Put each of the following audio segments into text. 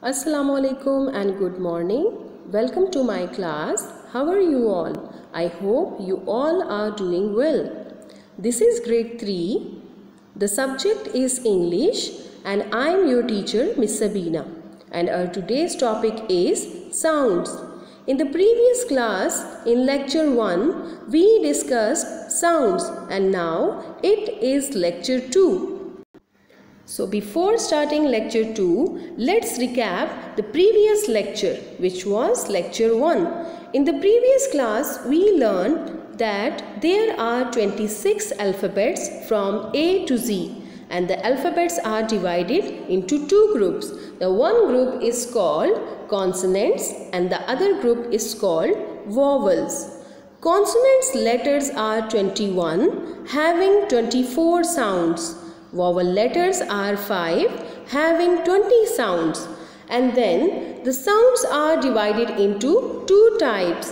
Assalamu alaikum and good morning. Welcome to my class. How are you all? I hope you all are doing well. This is grade 3. The subject is English and I am your teacher Miss Sabina. And our today's topic is sounds. In the previous class, in lecture 1, we discussed sounds and now it is lecture 2. So before starting lecture 2, let's recap the previous lecture, which was lecture 1. In the previous class, we learned that there are 26 alphabets from A to Z, and the alphabets are divided into two groups. The one group is called consonants and the other group is called vowels. Consonants letters are 21, having 24 sounds. Vowel letters are 5, having 20 sounds. And then the sounds are divided into two types.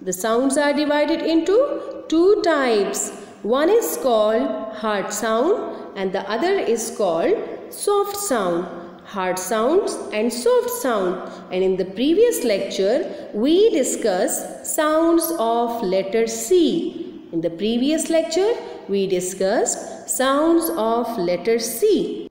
The sounds are divided into two types. One is called hard sound and the other is called soft sound. Hard sounds and soft sound. And in the previous lecture, we discussed sounds of letter C. In the previous lecture, we discussed sounds of letter C.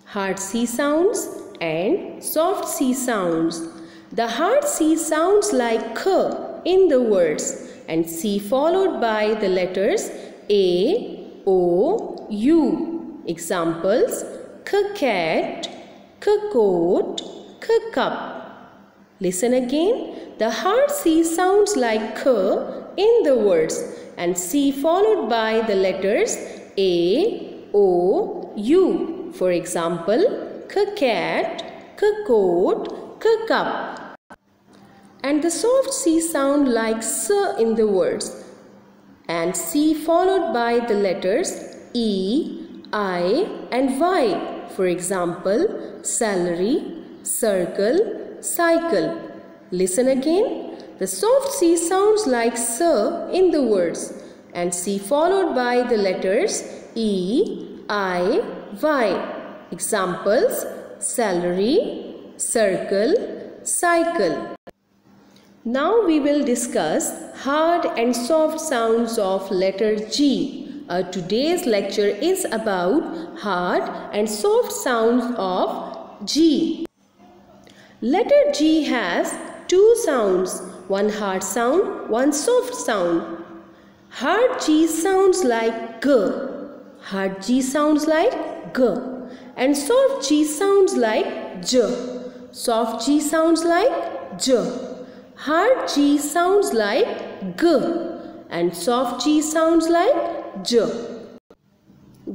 Hard C sounds and soft C sounds. The hard C sounds like K in the words and C followed by the letters A, O, U. Examples: cat, coat, cup. Listen again. The hard C sounds like K in the words and C followed by the letters A, O, U. For example, cat, coat, cup. And the soft C sound like S in the words and C followed by the letters E, I and Y. For example, celery, circle, cycle. Listen again. The soft C sounds like S in the words and C followed by the letters E, I, Y. Examples: celery, circle, cycle. Now we will discuss hard and soft sounds of letter G. Today's lecture is about hard and soft sounds of G. Letter G has two sounds, one hard sound, one soft sound. Hard G sounds like G. Hard G sounds like G. And soft G sounds like J. Soft G sounds like J. Hard G sounds like G. And soft G sounds like J.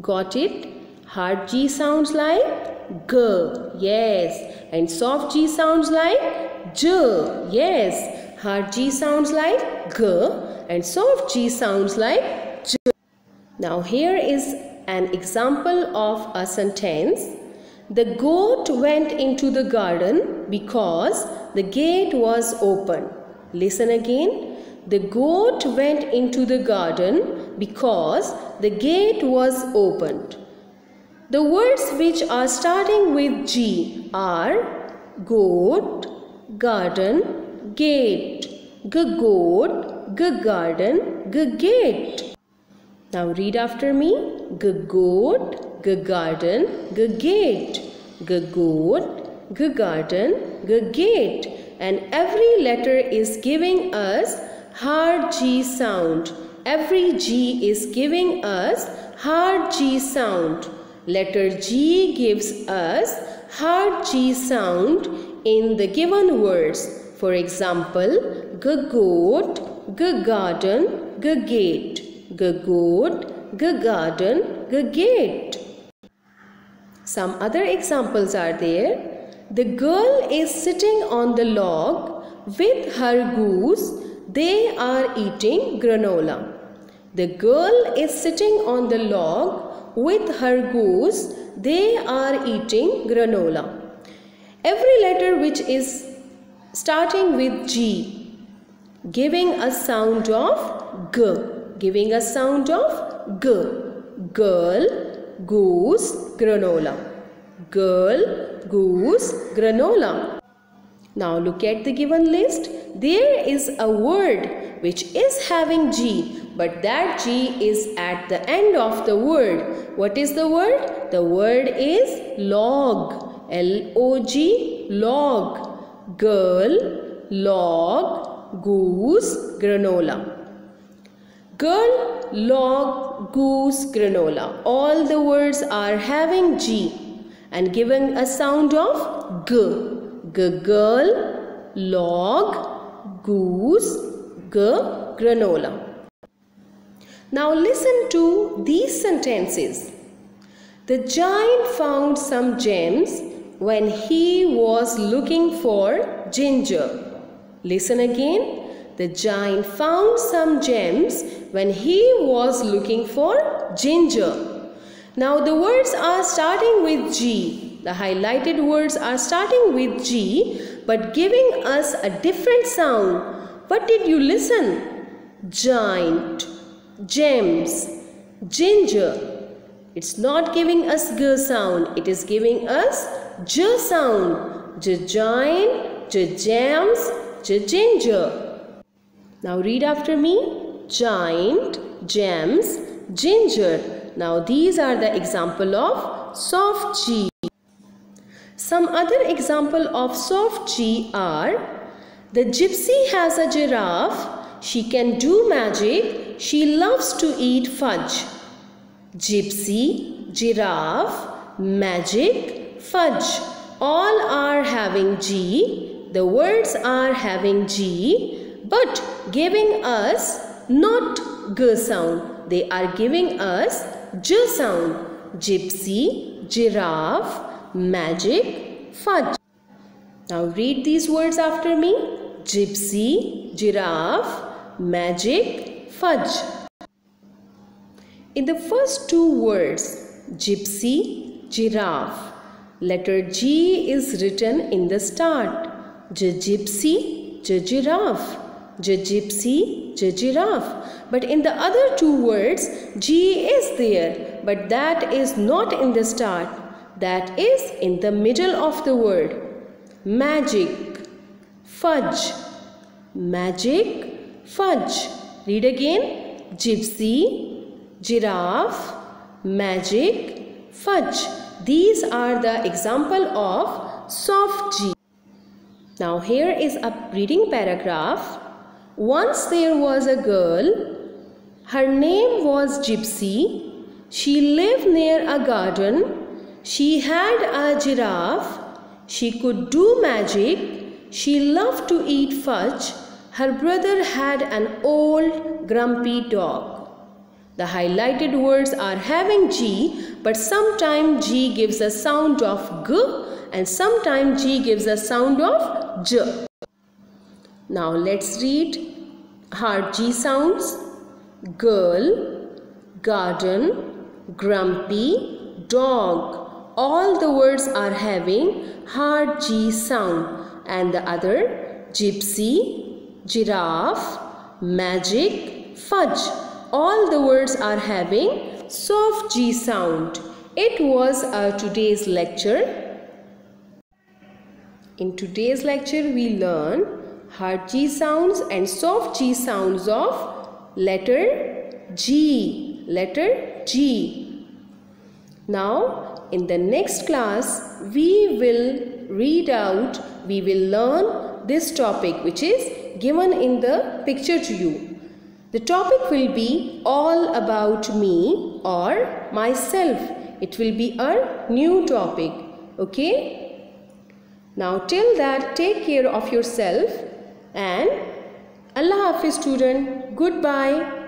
Got it? Hard G sounds like G. Yes. And soft G sounds like J. Yes. Hard G sounds like G and soft G sounds like J. Now here is an example of a sentence. The goat went into the garden because the gate was open. Listen again. The goat went into the garden because the gate was opened. The words which are starting with G are goat, garden, gate. Goat, garden, gate. Now read after me. Goat, garden, gate. Goat, garden, gate. And every letter is giving us hard G sound. Every G is giving us hard G sound. Letter G gives us hard G sound in the given words. For example, goat, garden, gate. Goat, garden, gate. Some other examples are there. The girl is sitting on the log with her goose. They are eating granola. The girl is sitting on the log with her goose. They are eating granola. Every letter which is starting with G, giving a sound of G, giving a sound of G. Girl, goose, granola. girl, goose, granola. Now look at the given list. There is a word which is having G, but that G is at the end of the word. What is the word? The word is log. L-O-G, log. Girl, log, goose, granola. Girl, log, goose, granola. All the words are having G and giving a sound of G. Girl, log, goose, granola. Now listen to these sentences. The giant found some gems when he was looking for ginger. Listen again. The giant found some gems when he was looking for ginger. Now the words are starting with G. The highlighted words are starting with G but giving us a different sound. What did you listen? Giant, gems, ginger. It's not giving us G sound. It is giving us J sound. J giant, J gems, J ginger. Now read after me. Giant, gems, ginger. Now these are the example of soft G. Some other example of soft G are: the gypsy has a giraffe. She can do magic. She loves to eat fudge. Gypsy, giraffe, magic, fudge. All are having G. The words are having G, but giving us not G sound. They are giving us J sound. Gypsy, giraffe, magic, fudge. Now read these words after me. Gypsy, giraffe, magic, fudge. In the first two words, gypsy, giraffe, letter G is written in the start. J gypsy, J giraffe. J gypsy, J giraffe. But in the other two words, G is there, but that is not in the start. That is in the middle of the word. Magic, fudge, magic, fudge. Read again. Gypsy, giraffe, magic, fudge. These are the example of soft G. Now here is a reading paragraph. Once there was a girl. Her name was Gypsy. She lived near a garden. She had a giraffe. She could do magic. She loved to eat fudge. Her brother had an old grumpy dog. The highlighted words are having G, but sometimes G gives a sound of G and sometimes G gives a sound of J. Now let's read hard G sounds. Girl, garden, grumpy, dog. All the words are having hard G sound, and the other gypsy, giraffe, magic, fudge. All the words are having soft G sound. It was today's lecture. In today's lecture we learn hard G sounds and soft G sounds of letter G. Letter G. Now in the next class, we will learn this topic which is given in the picture to you. The topic will be all about me or myself. It will be a new topic. Okay? Now till that, take care of yourself and Allah Hafiz student. Goodbye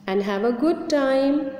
and have a good time.